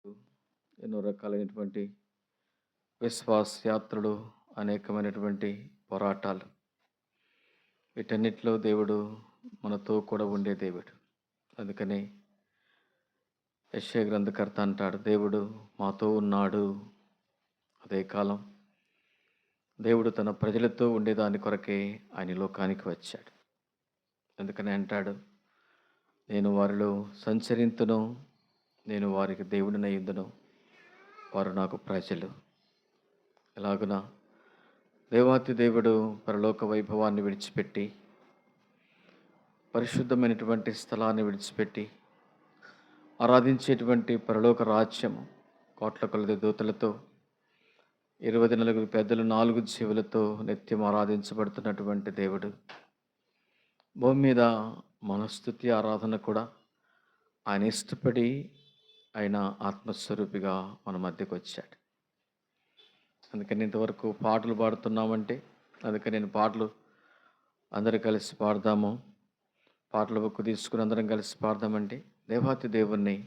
ఎన్నో రకాలైనటువంటి విశ్వాస యాత్రలు, అనేకమైనటువంటి పోరాటాలు, వీటన్నిటిలో దేవుడు మనతో కూడా ఉండే దేవుడు. అందుకని యెషయా గ్రంథకర్త అంటాడు, దేవుడు మాతో ఉన్నాడు. అదే కాలం దేవుడు తన ప్రజలతో ఉండేదాని కొరకే ఆయన ఈ లోకానికి వచ్చాడు. అందుకని అంటాడు, నేను వారిలో సంచరింతును, నేను వారికి దేవుడినయ్యుందును, వారు నాకు ప్రజలు. ఎలాగున దేవాతి దేవుడు పరలోక వైభవాన్ని విడిచిపెట్టి, పరిశుద్ధమైనటువంటి స్థలాన్ని విడిచిపెట్టి, ఆరాధించేటువంటి పరలోక రాజ్యము, కోట్ల కొలది దూతలతో 24 పెద్దలు 4 జీవులతో నిత్యం ఆరాధించబడుతున్నటువంటి దేవుడు భూమి మీద మనస్తుతి ఆరాధన కూడా ఆయన ఇష్టపడి ఆయన ఆత్మస్వరూపిగా మన మధ్యకు వచ్చాడు. అందుకని ఇంతవరకు పాటలు పాడుతున్నామంటే, అందుకని నేను పాటలు అందరూ కలిసి పాడదాము, పాటల బుక్ తీసుకుని అందరం కలిసి పాడదామంటే, దేవాతి దేవుణ్ణి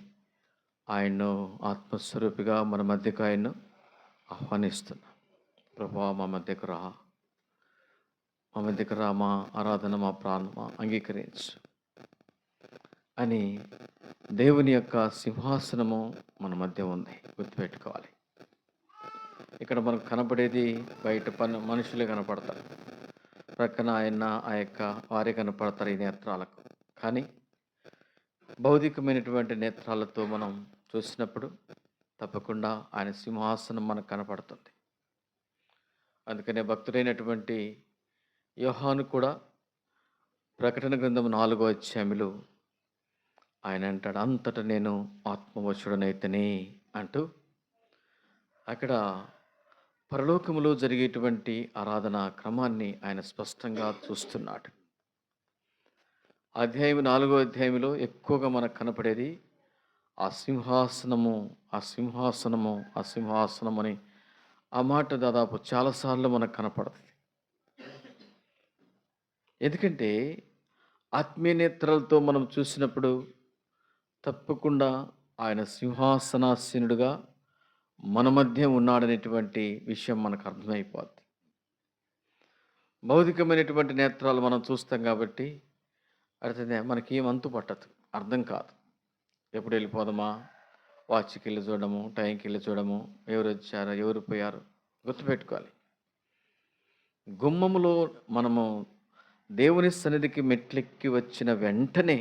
ఆయన్ను ఆత్మస్వరూపిగా మన మధ్యకు ఆయన్ను ఆహ్వానిస్తున్నా. ప్రభువా మా మధ్యకు రా, మా మధ్యకు రా, మా ఆరాధన మా ప్రాణమా అంగీకరించు అని దేవుని యొక్క సింహాసనము మన మధ్య ఉంది. గుర్తుపెట్టుకోవాలి. ఇక్కడ మనకు కనపడేది బయట మనుషులే కనపడతారు, ప్రక్కన ఆయన ఆ యొక్క వారే కనపడతారు ఈ నేత్రాలకు. కానీ భౌతికమైనటువంటి నేత్రాలతో మనం చూసినప్పుడు తప్పకుండా ఆయన సింహాసనం మనకు కనపడుతుంది. అందుకనే భక్తుడైనటువంటి యోహాను కూడా ప్రకటన గ్రంథం 4వ అధ్యాయంలో ఆయన అంటాడు, అంతటా నేను ఆత్మవశుడనైతేనే అంటూ అక్కడ పరలోకములో జరిగేటువంటి ఆరాధన క్రమాన్ని ఆయన స్పష్టంగా చూస్తున్నాడు. అధ్యాయం 4వ అధ్యాయంలో ఎక్కువగా మనకు కనపడేది ఆ సింహాసనము, ఆ సింహాసనము, ఆ సింహాసనం అని ఆ మాట దాదాపు చాలాసార్లు మనకు కనపడుతుంది. ఎందుకంటే ఆత్మీయ నేత్రాలతో మనం చూసినప్పుడు తప్పకుండా ఆయన సింహాసనాసీనుడుగా మన మధ్య ఉన్నాడనేటువంటి విషయం మనకు అర్థమైపోద్ది. భౌతికమైనటువంటి నేత్రాలు మనం చూస్తాం కాబట్టి అర్థమే మనకి ఏం అంతు పట్టదు, అర్థం కాదు. ఎప్పుడు వెళ్ళిపోదామా, వాచ్కి వెళ్ళి చూడము, టైంకి వెళ్ళి చూడము, ఎవరు వచ్చారో ఎవరు పోయారు గుర్తుపెట్టుకోవాలి. గుమ్మములో మనము దేవుని సన్నిధికి మెట్లెక్కి వచ్చిన వెంటనే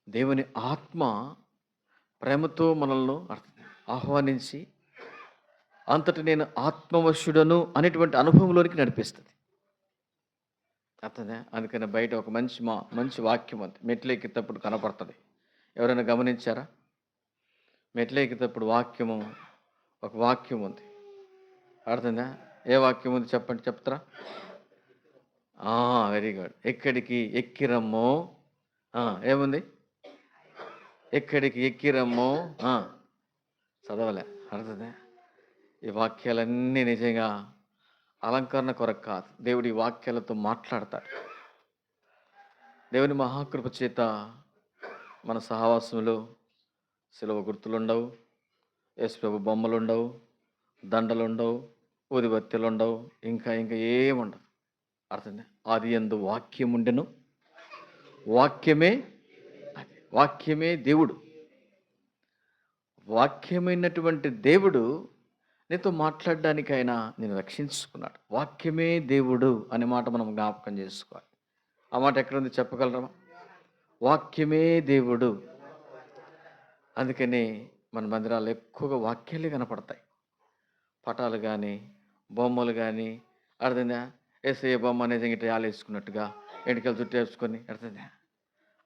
దేవుని ఆత్మ ప్రేమతో మనల్ని ఆహ్వానించి అంతటి నేను ఆత్మవశుడను అనేటువంటి అనుభవంలోనికి నడిపిస్తుంది. అర్థమే. అందుకని బయట ఒక మంచి వాక్యం ఉంది, మెట్లెక్కేటప్పుడు కనపడుతుంది. ఎవరైనా గమనించారా? మెట్లెక్కేటప్పుడు ఒక వాక్యం ఉంది, అర్థందా? ఏ వాక్యం ఉంది చెప్పండి, చెప్తారా? Very good. ఎక్కడికి ఎక్కిరమ్మో, ఏముంది? ఎక్కడికి ఎక్కిరమ్మో చదవలే, అర్థందా? ఈ వాక్యాలన్నీ నిజంగా అలంకరణ కొరకు కాదు, దేవుడి వాక్యాలతో మాట్లాడతాడు. దేవుని మహాకృప చేత మన సహవాసంలో సిలువ గుర్తులుండవు, యేసుప్రభు బొమ్మలుండవు, దండలుండవు, ఊదిబత్తెలుండవు, ఇంకా ఏముండవు. అర్థంగా ఆది యందు వాక్యం ఉండెను, వాక్యమే దేవుడు. వాక్యమైనటువంటి దేవుడు నీతో మాట్లాడడానికి ఆయన నేను రక్షించుకున్నాడు. వాక్యమే దేవుడు అనే మాట మనం జ్ఞాపకం చేసుకోవాలి. ఆ మాట ఎక్కడుంది చెప్పగలరా? వాక్యమే దేవుడు. అందుకని మన మందిరాల్లో ఎక్కువగా వాక్యాలే కనపడతాయి. పటాలు కానీ బొమ్మలు కానీ, అర్థందా? యేసయ్య బొమ్మ అనేది ఇంటి ఆలేసుకున్నట్టుగా ఎంటికలు చుట్టేసుకొని, అర్థందా?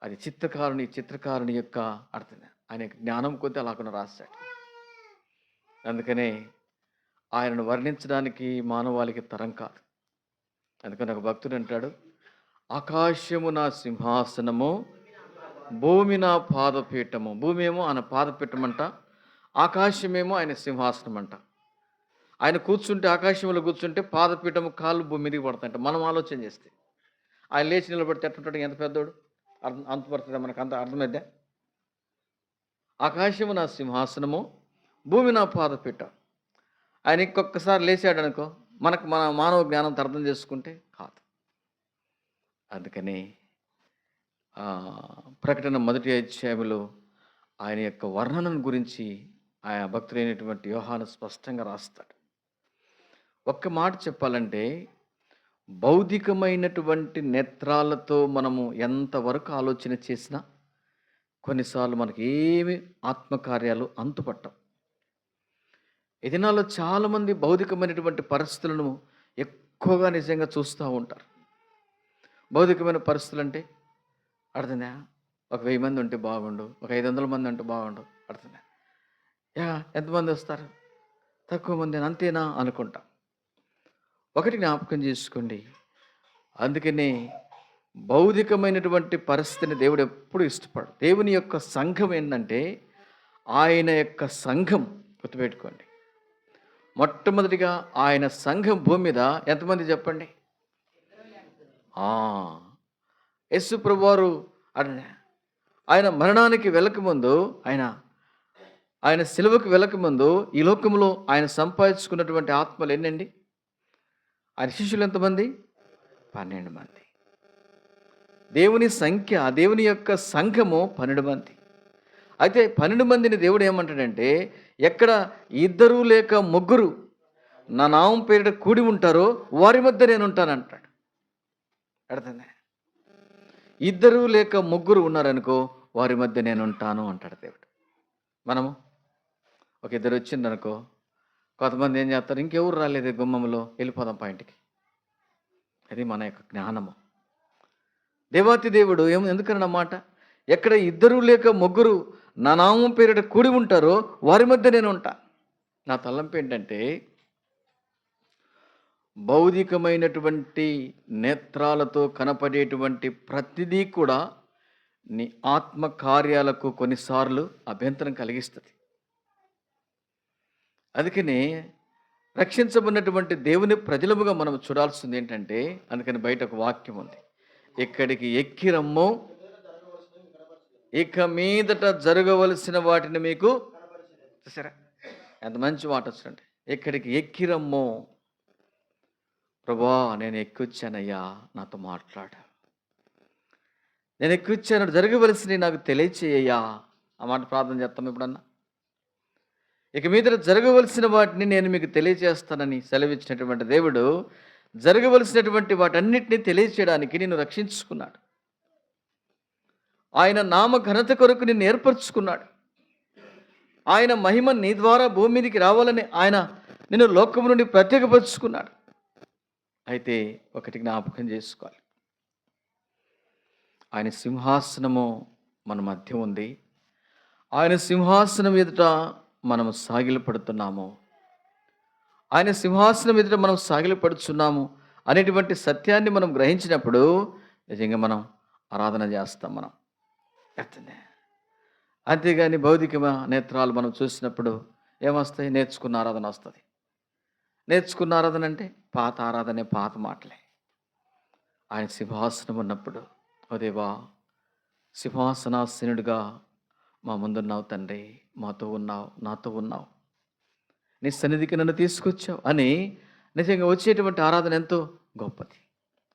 అది చిత్రకారుని యొక్క అర్థందా ఆయన జ్ఞానం కొద్ది అలాగ రాశాడు. అందుకనే ఆయనను వర్ణించడానికి మానవాళికి తరం కాదు. అందుకని ఒక భక్తుడు అంటాడు, ఆకాశము నా సింహాసనము, భూమి నా పాదపీఠము. భూమి ఏమో ఆయన పాదపీఠం అంట, ఆకాశమేమో ఆయన సింహాసనం అంట. ఆయన కూర్చుంటే, ఆకాశంలో కూర్చుంటే పాదపీఠము కాళ్ళు భూమి మీదకి పడతాయంట. మనం ఆలోచన చేస్తే ఆయన లేచి నిలబడితే ఎట్టుంటాడు, ఎంత పెద్దోడు, అంతపడుతుందా మనకు? అంత అర్థమైద్దా? ఆకాశము నా సింహాసనము, భూమి నా పాదపీఠం. ఆయన ఇంకొకసారి లేచాడు అనుకో, మన మానవ జ్ఞానంతో అర్థం చేసుకుంటే కాదు. అందుకని ప్రకటన 1వ అధ్యాయంలో ఆయన యొక్క వర్ణనను గురించి ఆయన భక్తుడైనటువంటి యోహాను స్పష్టంగా రాస్తాడు. ఒక్క మాట చెప్పాలంటే, భౌతికమైనటువంటి నేత్రాలతో మనము ఎంతవరకు ఆలోచన చేసినా కొన్నిసార్లు మనకి ఏమి ఆత్మకార్యాలు అంతుపట్టం. ఈ దినాల్లో చాలామంది భౌతికమైనటువంటి పరిస్థితులను ఎక్కువగా నిజంగా చూస్తూ ఉంటారు. భౌతికమైన పరిస్థితులు అంటే అర్థందా, ఒక 1000 మంది ఉంటే బాగుండు, ఒక 500 మంది ఉంటే బాగుండు, అర్థందా, ఎంతమంది వస్తారు, తక్కువ మంది అంతేనా అనుకుంటాం. ఒకటి జ్ఞాపకం చేసుకోండి, అందుకనే భౌతికమైనటువంటి పరిస్థితిని దేవుడు ఎప్పుడు ఇష్టపడు. దేవుని యొక్క సంఘం ఏంటంటే, ఆయన యొక్క సంఘం గుర్తుపెట్టుకోండి. మొట్టమొదటిగా ఆయన సంఘం భూమి మీద ఎంతమంది చెప్పండి? యేసు ప్రభువారు ఆయన మరణానికి వెళ్ళకముందు, ఆయన సిలువకు వెళ్ళకముందు ఈ లోకంలో ఆయన సంపాదించుకున్నటువంటి ఆత్మలు ఎన్నండి? ఆయన శిష్యులు ఎంతమంది? 12 మంది. దేవుని సంఖ్య, దేవుని యొక్క సంఘము 12 మంది. అయితే 12 మందిని దేవుడు ఏమంటాడంటే, ఎక్కడ 2 లేక 3 నా నామం పేరిట కూడి ఉంటారో వారి మధ్య నేను ఉంటానంటాడు. అర్థందా? 2 లేక 3 ఉన్నారనుకో, వారి మధ్య నేను ఉంటాను అంటాడు దేవుడు. మనము ఒక 2 వచ్చిందనుకో, కొంతమంది ఏం చేస్తారు, ఇంకెవరు రాలేదు గుమ్మంలో, వెళ్ళిపోదాం పాయింట్కి. అది మన యొక్క జ్ఞానము. దేవాతి దేవుడు ఎందుకన్నమాట, ఎక్కడ 2 లేక 3 నా నామం పేరిట కూడి ఉంటారో వారి మధ్య నేను ఉంటా. నా తలంపు ఏంటంటే, భౌతికమైనటువంటి నేత్రాలతో కనపడేటువంటి ప్రతిదీ కూడా నీ ఆత్మ కార్యాలకు కొన్నిసార్లు అభ్యంతరం కలిగిస్తుంది. అందుకని రక్షించబడినటువంటి దేవుని ప్రజలముగా మనం చూడాల్సింది ఏంటంటే, అందుకని బయట ఒక వాక్యం ఉంది, ఇక్కడికి ఎక్కిరమ్మో ఇక మీదట జరగవలసిన వాటిని మీకు చూసారా, ఎంత మంచి మాట వచ్చిందండి. ఇక్కడికి ఎక్కిరమ్మో, ప్రభువా నేను ఎక్కొచ్చానయ్యా, నాతో మాట్లాడా, నేను ఎక్కొచ్చాను, జరగవలసినవి నాకు తెలియచేయ్యా. ఆ మాట ప్రార్థన చేస్తాం ఎప్పుడన్నా. ఇక మీద జరగవలసిన వాటిని నేను మీకు తెలియజేస్తానని సెలవిచ్చినటువంటి దేవుడు జరగవలసినటువంటి వాటన్నిటిని తెలియచేయడానికి నిన్ను రక్షించుకున్నాడు. ఆయన నామ ఘనత కొరకు నిన్ను ఏర్పరచుకున్నాడు. ఆయన మహిమ నీ ద్వారా భూమి మీదకి రావాలని ఆయన నిన్ను లోకము నుండి ప్రత్యేకపరుచుకున్నాడు. అయితే ఒకటి జ్ఞాపకం చేసుకోవాలి, ఆయన సింహాసనము మన మధ్య ఉంది. ఆయన సింహాసనం ఎదుట మనము సాగిలపడుతున్నాము, ఆయన సింహాసనం ఎదుట మనం సాగిలపడుచున్నాము అనేటువంటి సత్యాన్ని మనం గ్రహించినప్పుడు నిజంగా మనం ఆరాధన చేస్తాం. మనం అంతేగాని భౌతిక నేత్రాలు మనం చూసినప్పుడు ఏమొస్తాయి? నేర్చుకున్న ఆరాధన వస్తుంది. నేర్చుకున్న ఆరాధన అంటే పాత ఆరాధనే, పాత మాటలే. ఆయన సింహాసనం ఉన్నప్పుడు, ఓ దేవా సింహాసనాసీనుడిగా మా ముందున్నావు తండ్రి, మాతో ఉన్నావు, నాతో ఉన్నావు, నీ సన్నిధికి నన్ను తీసుకొచ్చావు అని నిజంగా వచ్చేటువంటి ఆరాధన ఎంతో గొప్పది.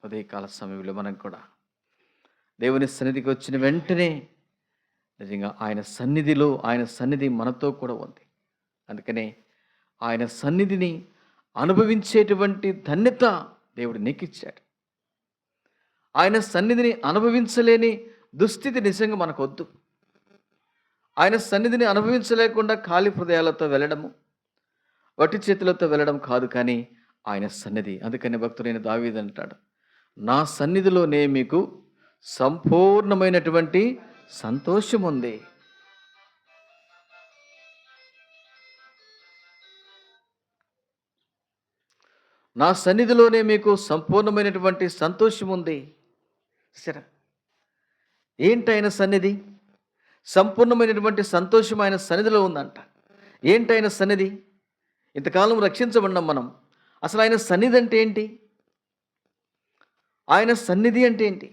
ఉదయకాల సమయంలో మనం కూడా దేవుని సన్నిధికి వచ్చిన వెంటనే నిజంగా ఆయన సన్నిధి మనతో కూడా ఉంది. అందుకనే ఆయన సన్నిధిని అనుభవించేటువంటి ధన్యత దేవుడు నీకిచ్చాడు. ఆయన సన్నిధిని అనుభవించలేని దుస్థితి నిజంగా మనకొద్దు. ఆయన సన్నిధిని అనుభవించలేకుండా ఖాళీ హృదయాలతో వెళ్ళడము, వట్టి చేతులతో వెళ్ళడం కాదు, కానీ ఆయన సన్నిధి. అందుకని భక్తుడైన దావీదు అంటాడు, నా సన్నిధిలోనే మీకు సంపూర్ణమైనటువంటి సంతోషం ఉంది. నా సన్నిధిలోనే మీకు సంపూర్ణమైనటువంటి సంతోషం ఉంది. సరే, ఏంటి ఆయన సన్నిధి? సంపూర్ణమైనటువంటి సంతోషం ఆయన సన్నిధిలో ఉందంట. ఏంటి ఆయన సన్నిధి? ఇంతకాలం రక్షించబడినాం మనం. అసలు ఆయన సన్నిధి అంటే ఏంటి? ఆయన సన్నిధి అంటే ఏంటి?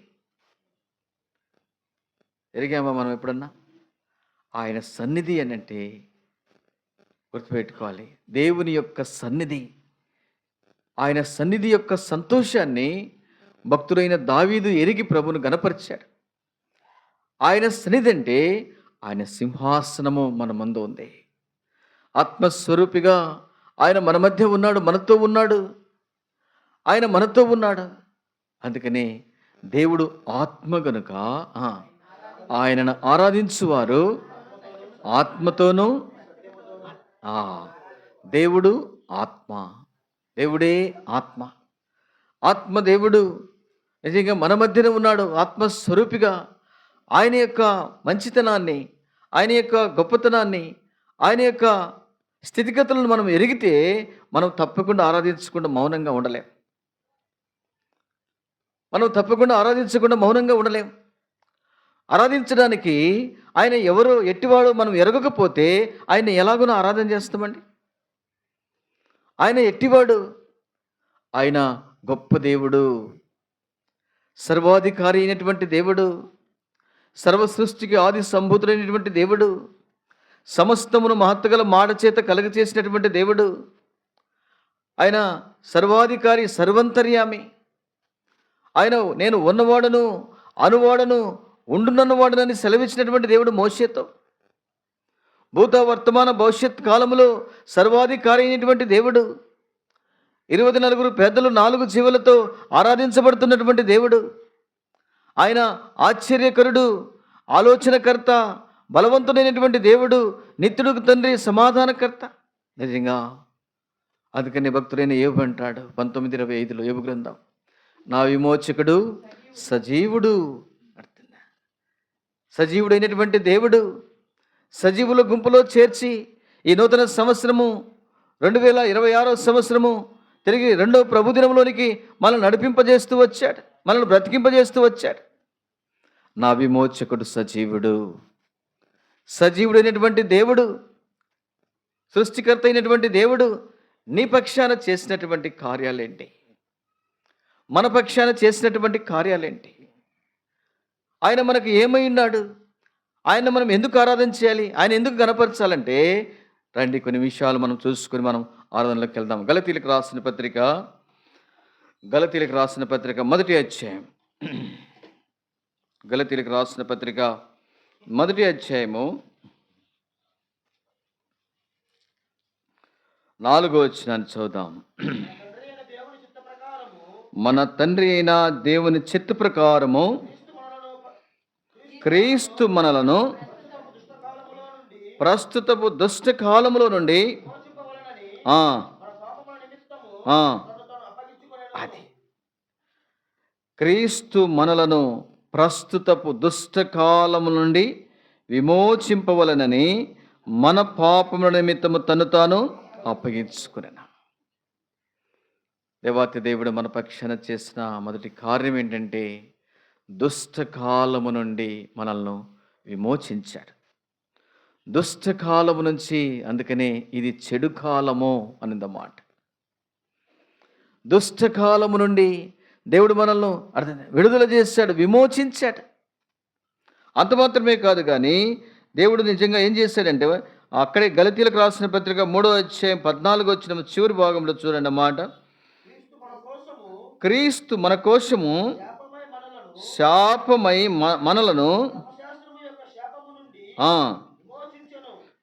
ఎరిగామా మనం ఎప్పుడన్నా? ఆయన సన్నిధి అని అంటే గుర్తుపెట్టుకోవాలి, దేవుని యొక్క సన్నిధి. ఆయన సన్నిధి యొక్క సంతోషాన్ని భక్తుడైన దావీదు ఎరిగి ప్రభును గనపరిచాడు. ఆయన సన్నిధి అంటే ఆయన సింహాసనము మన ముందు ఉంది. ఆత్మస్వరూపిగా ఆయన మన మధ్య ఉన్నాడు, మనతో ఉన్నాడు, ఆయన మనతో ఉన్నాడు. అందుకని దేవుడు ఆత్మ గనుక ఆయనను ఆరాధించువారు ఆత్మతోనూ, దేవుడు ఆత్మ, దేవుడే ఆత్మ. ఆత్మదేవుడు నిజంగా మన మధ్యనే ఉన్నాడు ఆత్మస్వరూపిగా. ఆయన యొక్క మంచితనాన్ని, ఆయన యొక్క గొప్పతనాన్ని, ఆయన యొక్క స్థితిగతులను మనం ఎరిగితే మనం తప్పకుండా ఆరాధించకుండా మౌనంగా ఉండలేం. మనం తప్పకుండా ఆరాధించకుండా మౌనంగా ఉండలేం. ఆరాధించడానికి ఆయన ఎవరో ఎట్టివాడో మనం ఎరగకపోతే ఆయన ఎలాగోనో ఆరాధన చేస్తామండి. ఆయన ఎట్టివాడు, ఆయన గొప్ప దేవుడు, సర్వాధికారి అయినటువంటి దేవుడు, సర్వ సృష్టికి ఆది సంభూతుడైనటువంటి దేవుడు, సమస్తమును మహత్తుగల మాట చేత కలుగచేసినటువంటి దేవుడు, ఆయన సర్వాధికారి, సర్వంతర్యామి. ఆయన నేను ఉన్నవాడను, అనువాడను, ఉండునన్నవాడనని సెలవిచ్చినటువంటి దేవుడు మోషేతో. భూత వర్తమాన భవిష్యత్ కాలంలో సర్వాధికారి అయినటువంటి దేవుడు, 24 పెద్దలు 4 జీవులతో ఆరాధించబడుతున్నటువంటి దేవుడు. ఆయన ఆశ్చర్యకరుడు, ఆలోచనకర్త, బలవంతుడైనటువంటి దేవుడు, నిత్యుడు తండ్రి, సమాధానకర్త. నిజంగా అందుకని భక్తుడైన యోబు అంటాడు 19:25 యోబు గ్రంథం, నా విమోచకుడు సజీవుడు. సజీవుడైనటువంటి దేవుడు సజీవుల గుంపులో చేర్చి ఈ నూతన సంవత్సరము 2026 సంవత్సరము తిరిగి 2వ ప్రభుదినంలోనికి మనల్ని నడిపింపజేస్తూ వచ్చాడు, మనల్ని బ్రతికింపజేస్తూ వచ్చాడు. నా విమోచకుడు సజీవుడు. సజీవుడైనటువంటి దేవుడు, సృష్టికర్త అయినటువంటి దేవుడు నీ పక్షాన చేసినటువంటి కార్యాలేంటి? మన పక్షాన చేసినటువంటి కార్యాలేంటి? ఆయన మనకు ఏమై ఉన్నాడు? ఆయన మనం ఎందుకు ఆరాధన చేయాలి? ఆయన ఎందుకు గణపరచాలంటే రండి కొన్ని విషయాలు మనం చూసుకొని మనం ఆరాధనలోకి వెళ్దాం. గలతీలకు రాసిన పత్రిక మొదటి అధ్యాయం, గలతీలకు రాసిన పత్రిక మొదటి అధ్యాయము 4వ వచనాన్ని చదువుదాం. మన తండ్రి అయిన దేవుని చిత్త ప్రకారము క్రీస్తు మనలను ప్రస్తుతపు దుష్ట కాలములో నుండి అది క్రీస్తు మనలను ప్రస్తుతపు దుష్ట కాలము నుండి విమోచింపవలనని మన పాపముల నిమిత్తము తను తాను అప్పగించుకునేను. దేవాతి దేవుడు మన పక్షాన చేసిన మొదటి కార్యం ఏంటంటే దుష్టకాలము నుండి మనల్ని విమోచించాడు. దుష్టకాలము నుంచి, అందుకనే ఇది చెడు కాలము అన్నమాట. దుష్టకాలము నుండి దేవుడు మనల్ని విడుదల చేశాడు, విమోచించాడు. అంత మాత్రమే కాదు కానీ దేవుడు నిజంగా ఏం చేశాడంటే అక్కడే గలతీలకు రాసిన పత్రిక 3వ అధ్యాయం 14వ వచనం చివరి భాగంలో చూడండి అన్నమాట. క్రీస్తు మన కోసము శాపమై మనలను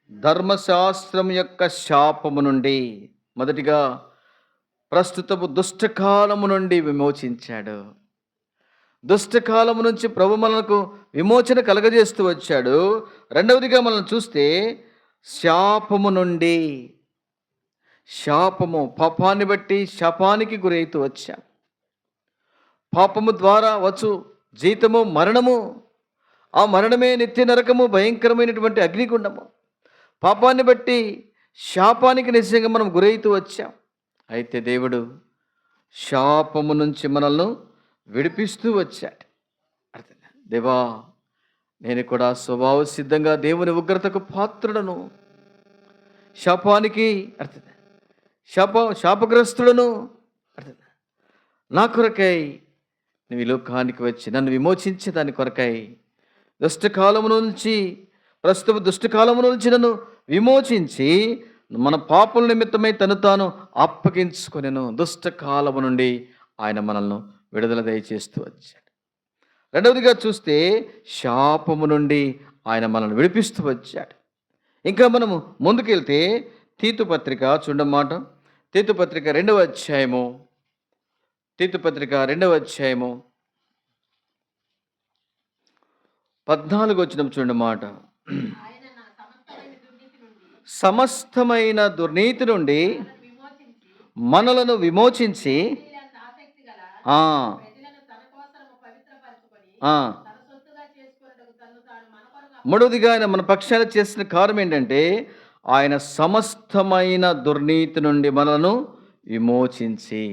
ధర్మశాస్త్రం యొక్క శాపము నుండి, మొదటిగా ప్రస్తుతపు దుష్టకాలము నుండి విమోచించాడు. దుష్టకాలము నుంచి ప్రభు మనకు విమోచన కలగజేస్తూ వచ్చాడు. రెండవదిగా మనం చూస్తే శాపము నుండి, శాపము పాపాన్ని బట్టి శాపానికి గురైతూ వచ్చాం. పాపము ద్వారా వచ్చు జీతము మరణము, ఆ మరణమే నిత్య నరకము, భయంకరమైనటువంటి అగ్నిగుండము. పాపాన్ని బట్టి శాపానికి నిజంగా మనం గురైతూ వచ్చాం. అయితే దేవుడు శాపము నుంచి మనల్ని విడిపిస్తూ వచ్చాడు. అర్థం దేవా, నేను కూడా స్వభావ సిద్ధంగా దేవుని ఉగ్రతకు పాత్రుడను, శాపానికి శాపగ్రస్తుడను. అర్థం నా కొరకై నువ్వు ఈ లోకానికి వచ్చి నన్ను విమోచించే దాని కొరకై దుష్టకాలము నుంచి ప్రస్తుత దుష్టకాలము నుంచి నన్ను విమోచించి మన పాపల నిమిత్తమై తను తాను అప్పగించుకొనెను. దుష్టకాలము నుండి ఆయన మనల్ని విడుదల దయచేస్తూ వచ్చాడు. రెండవదిగా చూస్తే శాపము నుండి ఆయన మనల్ని విడిపిస్తూ వచ్చాడు. ఇంకా మనము ముందుకెళ్తే తీతు పత్రిక చూడమాట, తీతు పత్రిక 2వ అధ్యాయము, తీతు పత్రిక 2వ అధ్యాయము 14 వచనం చూడమాట. సమస్తమైన దుర్నీతి నుండి మనలను విమోచించి మూడవదిగా ఆయన మన పక్షాన చేసిన కార్యం ఏంటంటే ఆయన సమస్తమైన దుర్నీతి నుండి మనలను విమోచించి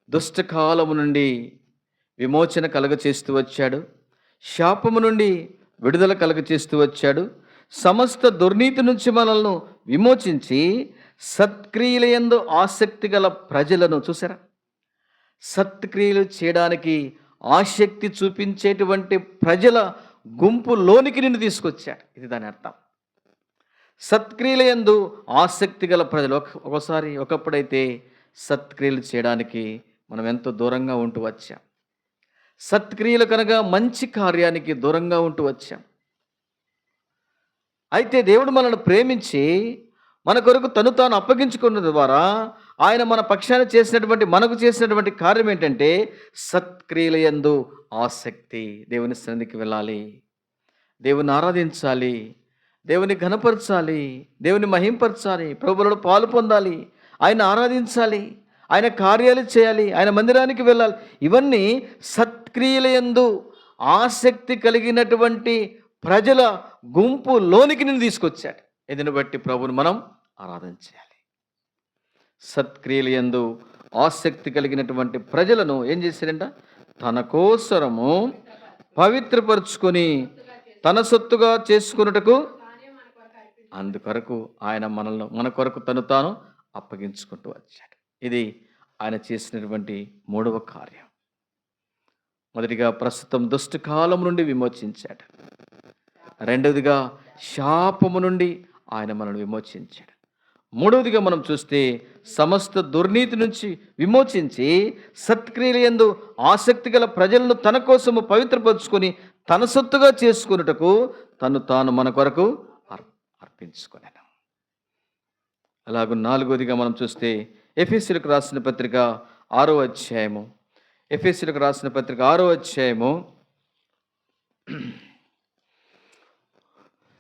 దుష్టకాలము నుండి విమోచన కలగచేస్తూ వచ్చాడు. శాపము నుండి విడుదల కలగచేస్తూ వచ్చాడు. సమస్త దుర్నీతి నుంచి మనల్ని విమోచించి సత్క్రియలయందు ఆసక్తి గల ప్రజలను చూసారా, సత్క్రియలు చేయడానికి ఆసక్తి చూపించేటువంటి ప్రజల గుంపులోనికి నిన్ను తీసుకొచ్చాడు. ఇది దాని అర్థం. సత్క్రియలయందు ఆసక్తి గల ప్రజలు. ఒకప్పుడైతే సత్క్రియలు చేయడానికి మనం ఎంతో దూరంగా ఉంటూ వచ్చాం. సత్క్రియలు కనుక మంచి కార్యానికి దూరంగా ఉంటూ వచ్చాం. అయితే దేవుడు మనల్ని ప్రేమించి మన కొరకు తను తాను అప్పగించుకున్న ద్వారా ఆయన మన పక్షాన చేసినటువంటి మనకు చేసినటువంటి కార్యం ఏంటంటే సత్క్రియలయందు ఆసక్తి. దేవుని సన్నిధికి వెళ్ళాలి, దేవుని ఆరాధించాలి, దేవుని ఘనపరచాలి, దేవుని మహింపరచాలి, ప్రభువులో పాలు పొందాలి, ఆయన ఆరాధించాలి, ఆయన కార్యాలు చేయాలి, ఆయన మందిరానికి వెళ్ళాలి. ఇవన్నీ సత్క్రియలయందు ఆసక్తి కలిగినటువంటి ప్రజల గుంపులోనికి నిన్ను తీసుకొచ్చాడు. దీన్ని బట్టి ప్రభువుని మనం ఆరాధన చేయాలి. సత్క్రియలయందు ఆసక్తి కలిగినటువంటి ప్రజలను ఏం చేశాడంట? తన కోసరము పవిత్రపరుచుకొని తన సొత్తుగా చేసుకున్నటకు అందుకొరకు ఆయన మన కొరకు తను తాను అప్పగించుకుంటూ వచ్చాడు. ఇది ఆయన చేసినటువంటి 3వ కార్యం. మొదటిగా ప్రస్తుతం దుష్టకాలం నుండి విమోచించాడు. రెండవదిగా శాపము నుండి ఆయన మనల్ని విమోచించాడు. మూడవదిగా మనం చూస్తే సమస్త దుర్నీతి నుంచి విమోచించి సత్క్రియలందు ఆసక్తి గల ప్రజలను తన కోసము పవిత్రపరుచుకొని తన సొత్తుగా చేసుకున్నటకు తను తాను మన కొరకు అర్పించుకున్నాను. అలాగే నాలుగవదిగా మనం చూస్తే ఎఫెసీయులకు రాసిన పత్రిక 6వ అధ్యాయము, ఎఫెసీయులకు రాసిన పత్రిక 6వ అధ్యాయము,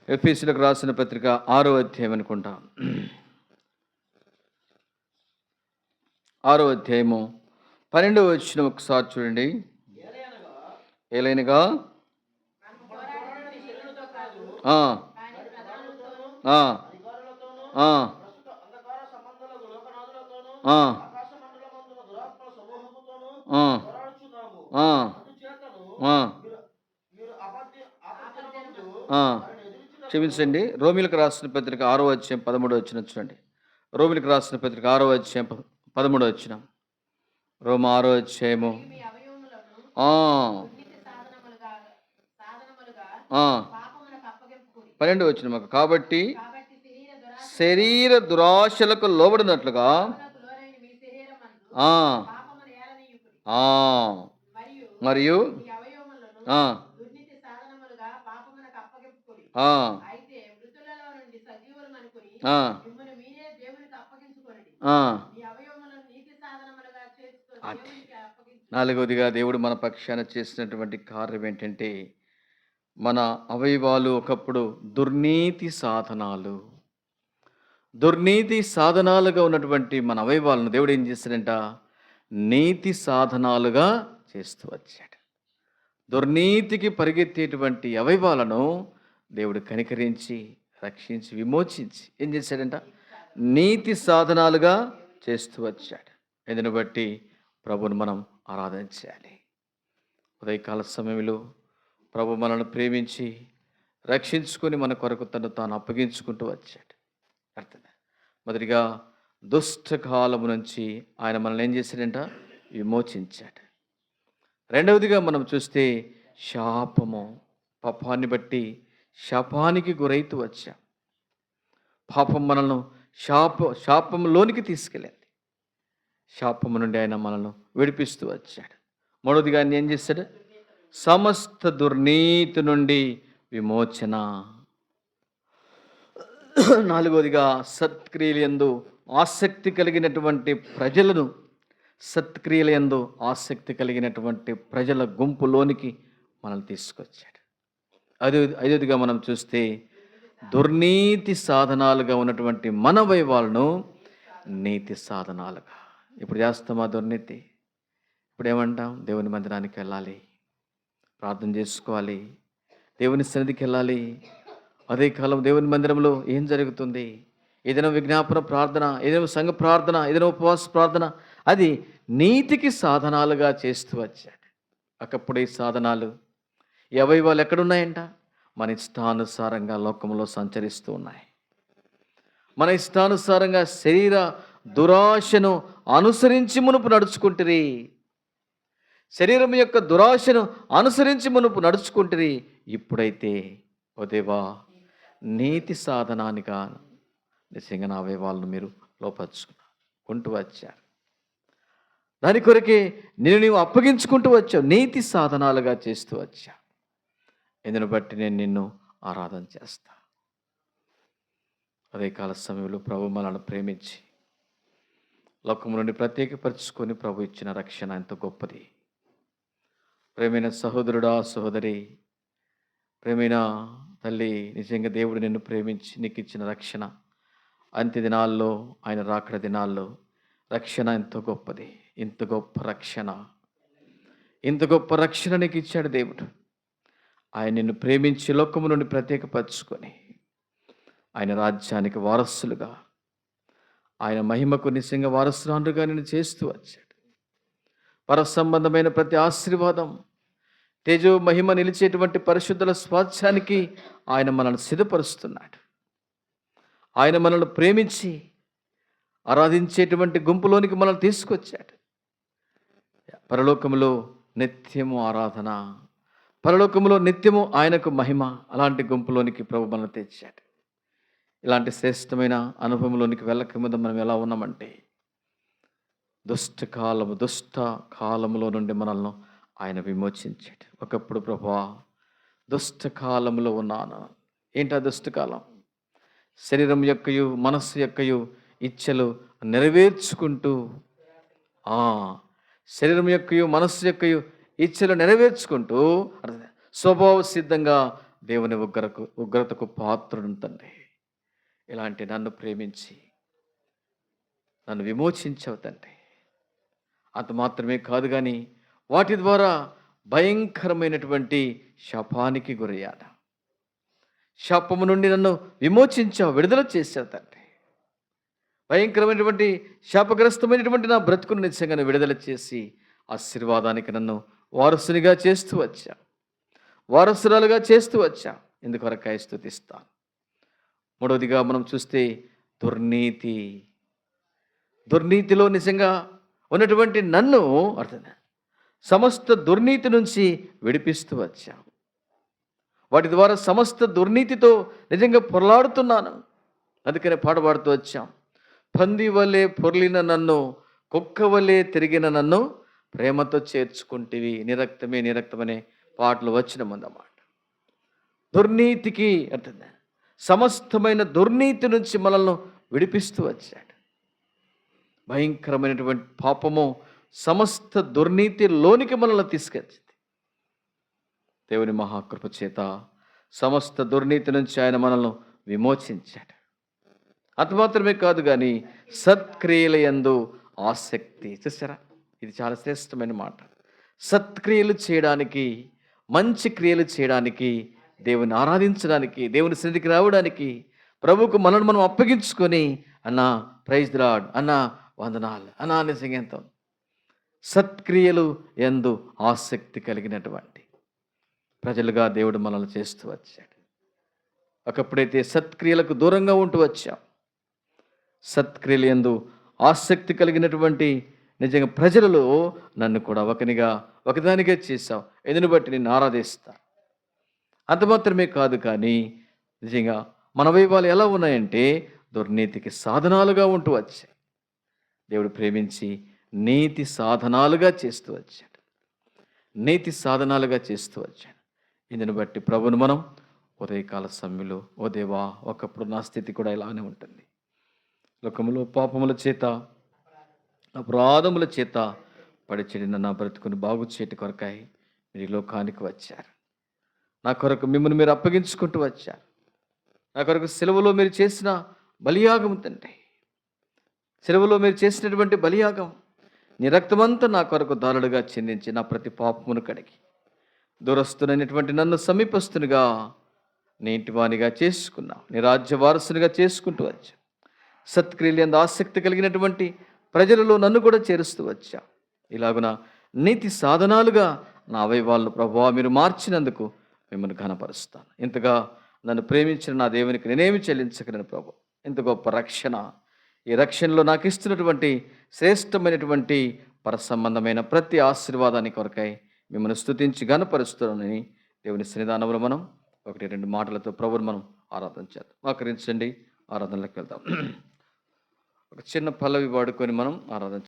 ఎఫెసీయులకు రాసిన పత్రిక 6వ అధ్యాయం అనుకుంటా, 6వ అధ్యాయము 12వ వచనం ఒకసారి చూడండి. ఏలైనగా క్షమించండి. రోమిలకు రాసిన పత్రిక 6వ అధ్యాయం 13వ వచనం చూడండి. రోమిలకు రాసిన పత్రిక 6వ అధ్యాయం 13వ వచనం. రోమ 6వ అధ్యాయము 12వ వచనం. కాబట్టి శరీర దురాశలకు లోబడినట్లుగా మరియు నాలుగవదిగా దేవుడు మన పక్షాన చేసినటువంటి కార్యం ఏంటంటే మన అవయవాలు ఒకప్పుడు దుర్నీతి సాధనాలుగా ఉన్నటువంటి మన అవయవాలను దేవుడు ఏం చేశాడంట? నీతి సాధనాలుగా చేస్తూ వచ్చాడు. దుర్నీతికి పరిగెత్తేటువంటి అవయవాలను దేవుడు కనికరించి రక్షించి విమోచించి ఏం చేశాడంట? నీతి సాధనాలుగా చేస్తూ వచ్చాడు. దీన్ని బట్టి ప్రభువును మనం ఆరాధన చేయాలి. ఉదయకాల సమయంలో ప్రభు మనల్ని ప్రేమించి రక్షించుకొని మన కొరకు తను తాను అప్పగించుకుంటూ వచ్చాడు. అర్థం. మొదటిగా దుష్టకాలము నుంచి ఆయన మనల్ని ఏం చేశాడంట? విమోచించాడు. రెండవదిగా మనం చూస్తే శాపము, పాపాన్ని బట్టి శాపానికి గురైతూ వచ్చాం. పాపం మనల్ని శాపంలోనికి తీసుకెళ్ళింది. శాపము నుండి ఆయన మనల్ని విడిపిస్తూ వచ్చాడు. మూడవదిగా ఆయన ఏం చేశాడు? సమస్త దుర్నీతి నుండి విమోచన. నాలుగవదిగా సత్క్రియలందు ఆసక్తి కలిగినటువంటి ప్రజలను, సత్క్రియలందు ఆసక్తి కలిగినటువంటి ప్రజల గుంపులోనికి మనల్ని తీసుకొచ్చాడు. ఐదవదిగా మనం చూస్తే దుర్నీతి సాధనాలుగా ఉన్నటువంటి మన వైవాలను నీతి సాధనాలుగా. ఇప్పుడు చేస్తామా దుర్నీతి? ఇప్పుడు ఏమంటాం? దేవుని మందిరానికి వెళ్ళాలి, ప్రార్థన చేసుకోవాలి, దేవుని సన్నిధికి వెళ్ళాలి. అదే కాలం దేవుని మందిరంలో ఏం జరుగుతుంది? ఏదైనా విజ్ఞాపన ప్రార్థన, ఏదైనా సంఘ ప్రార్థన, ఏదైనా ఉపవాస ప్రార్థన, అది నీతికి సాధనాలుగా చేస్తూ వచ్చాడు. ఒకప్పుడు ఈ సాధనాలు, ఈ అవయవాలు ఎక్కడున్నాయంట? మన ఇష్టానుసారంగా లోకంలో సంచరిస్తూ ఉన్నాయి. మన ఇష్టానుసారంగా శరీర దురాశను అనుసరించి మునుపు నడుచుకుంటురి. శరీరం యొక్క దురాశను అనుసరించి మునుపు నడుచుకుంటురి. ఇప్పుడైతే ఓ దేవా, నీతి సాధనానిగా నిజంగా నా అవయవాలను మీరు లోపరుచుకుంటూ వచ్చారు. దాని కొరకే నీవు అప్పగించుకుంటూ వచ్చావు, నీతి సాధనాలుగా చేస్తూ వచ్చా. ఇందును బట్టి నేను నిన్ను ఆరాధన చేస్తా. అదే కాల సమయంలో ప్రభు మనల్ని ప్రేమించి లోకము నుండి ప్రత్యేకపరుచుకొని ప్రభు ఇచ్చిన రక్షణ ఎంతో గొప్పది. ప్రేమైన సహోదరుడా, సహోదరి, ప్రేమైన తల్లి, నిజంగా దేవుడు నిన్ను ప్రేమించి నీకు ఇచ్చిన రక్షణ, అంత్య దినాల్లో, ఆయన రాకడ దినాల్లో రక్షణ ఎంతో గొప్పది. ఇంత గొప్ప రక్షణ, ఇంత గొప్ప రక్షణ నీకు ఇచ్చాడు దేవుడు. ఆయన నిన్ను ప్రేమించి లోకము నుండి ప్రత్యేకపరచుకొని ఆయన రాజ్యానికి వారసులుగా, ఆయన మహిమకు నిజంగా వారసురాండ్రుగా నిన్ను చేస్తూ వచ్చాడు. పర సంబంధమైన ప్రతి ఆశీర్వాదం, తేజో మహిమ నిలిచేటువంటి పరిశుద్ధుల స్వాస్థ్యానికి ఆయన మనల్ని సిద్ధపరుస్తున్నాడు. ఆయన మనల్ని ప్రేమించి ఆరాధించేటువంటి గుంపులోనికి మనల్ని తీసుకొచ్చాడు. పరలోకములో నిత్యము ఆరాధన, పరలోకములో నిత్యము ఆయనకు మహిమ. అలాంటి గుంపులోనికి ప్రభు మనల్ని తెచ్చాడు. ఇలాంటి శ్రేష్టమైన అనుభవంలోనికి వెళ్ళక ముందు మనం ఎలా ఉన్నామంటే, దుష్ట కాలములో నుండి మనల్ని ఆయన విమోచించాడు. ఒకప్పుడు ప్రభువా, దుష్ట కాలంలో ఉన్నాను. ఏంటి ఆ దుష్టకాలం? శరీరం యొక్కయు మనస్సు యొక్కయు ఇచ్చలు నెరవేర్చుకుంటూ, శరీరం యొక్కయు మనస్సు యొక్కయు ఇచ్చలు నెరవేర్చుకుంటూ స్వభావ సిద్ధంగా దేవుని ఉగ్రతకు పాత్రుడు తండ్రి. ఇలాంటి నన్ను ప్రేమించి నన్ను విమోచించావు తండ్రి. అంత మాత్రమే కాదు కానీ వాటి ద్వారా భయంకరమైనటువంటి శాపానికి గురయ్యాను. శాపము నుండి నన్ను విమోచించావు, విడుదల చేశావు తండ్రి. భయంకరమైనటువంటి శాపగ్రస్తమైనటువంటి నా బ్రతుకును నిజంగా విడుదల చేసి ఆశీర్వాదానికి నన్ను వారసునిగా చేస్తూ వచ్చా, వారసురాలుగా చేస్తూ వచ్చా. ఇందుకొరకాయ స్తుతిస్తాను. మూడవదిగా మనం చూస్తే దుర్నీతిలో నిజంగా ఉన్నటువంటి నన్ను సమస్త దుర్నీతి నుంచి విడిపిస్తూ వచ్చా. వాటి ద్వారా సమస్త దుర్నీతితో నిజంగా పొరలాడుతున్నాను. అందుకనే పాడబాడుతూ వచ్చాం. పంది వలె పొర్లిన నన్ను, కుక్క వలె తిరిగిన నన్ను ప్రేమతో చేర్చుకుంటేవి. నిరక్తమే నిరక్తమనే పాటలు వచ్చిన ముందన్నమాట. దుర్నీతికి అంటుందా, సమస్తమైన దుర్నీతి నుంచి మనల్ని విడిపిస్తూ వచ్చాడు. భయంకరమైనటువంటి పాపము సమస్త దుర్నీతిలోనికి మనల్ని తీసుకొచ్చింది. దేవుని మహాకృప చేత సమస్త దుర్నీతి నుంచి ఆయన మనల్ని విమోచించాడు. అంత మాత్రమే కాదు కానీ సత్క్రియల యందు ఆసక్తి. చూసారా, ఇది చాలా శ్రేష్టమైన మాట. సత్క్రియలు చేయడానికి, మంచి క్రియలు చేయడానికి, దేవుని ఆరాధించడానికి, దేవుని సన్నిధికి రావడానికి, ప్రభువుకు మనల్ని మనం అప్పగించుకొని, అన్నా ప్రైజ్ ది లార్డ్, అన్నా వందనాలు, అన్నా నిజంగా ఎంతో సత్క్రియలు యందు ఆసక్తి కలిగినటువంటి ప్రజలుగా దేవుడు మనల్ని చేస్తూ వచ్చాడు. ఒకప్పుడైతే సత్క్రియలకు దూరంగా ఉంటూ వచ్చాం, సత్క్రియలు యందు ఆసక్తి కలిగినటువంటి నిజంగా ప్రజలలో నన్ను కూడా ఒకదానిగా చేశావు. ఎందుని బట్టి నిన్ను ఆరాధిస్తా. అంత మాత్రమే కాదు కానీ నిజంగా మన అవయవాలు ఎలా ఉన్నాయంటే దుర్నీతికి సాధనాలుగా ఉంటూ వచ్చాయి. దేవుడు ప్రేమించి నీతి సాధనాలుగా చేస్తూ వచ్చాడు. నీతి సాధనాలుగా చేస్తూ వచ్చాడు. ఇందుని బట్టి ప్రభువును మనం ఉదయకాల సమయంలో, ఓ దేవా, ఒకప్పుడు నా స్థితి కూడా ఇలానే ఉంటుంది. లోకములో పాపముల చేత, అపరాధముల చేత పడి చెడిన నా బ్రతుకుని బాగు చేయటి కొరకాయి మీరు ఈ లోకానికి వచ్చారు. నా కొరకు మిమ్మల్ని మీరు అప్పగించుకుంటూ వచ్చారు. నా కొరకు సెలవులో మీరు చేసిన బలియాగం తండ్రి, సెలవులో మీరు చేసినటువంటి బలియాగం, నీ రక్తమంతా నా కొరకు దారులుగా చెందించి నా ప్రతి పాపమును కడిగి దూరస్తునైనటువంటి నన్ను సమీపస్తునిగా నీ ఇంటివానిగా చేసుకున్నావు. నీ రాజ్య వారసునిగా చేసుకుంటూ వచ్చా. సత్క్రియలందు ఆసక్తి కలిగినటువంటి ప్రజలలో నన్ను కూడా చేరుస్తూ వచ్చా. ఇలాగున నీతి సాధనాలుగా నా అవయవాలను ప్రభువా మీరు మార్చినందుకు మిమ్మల్ని ఘనపరుస్తాను. ఇంతగా నన్ను ప్రేమించిన నా దేవునికి నేనేమి చెల్లించగలను ప్రభు? ఇంత గొప్ప రక్షణ, ఈ రక్షణలో నాకు ఇస్తున్నటువంటి శ్రేష్టమైనటువంటి పరసంబంధమైన ప్రతి ఆశీర్వాదాన్ని కొరకై మిమ్మల్ని స్తుతించి ఘనపరుస్తున్నానని దేవుని సన్నిధానంలో మనం 1-2 మాటలతో ప్రభువుని మనం ఆరాధన చేద్దాం. మోకరించండి, ఆరాధనలోకి వెళ్దాం. ఒక చిన్న పల్లవి వాడుకొని మనం ఆరాధన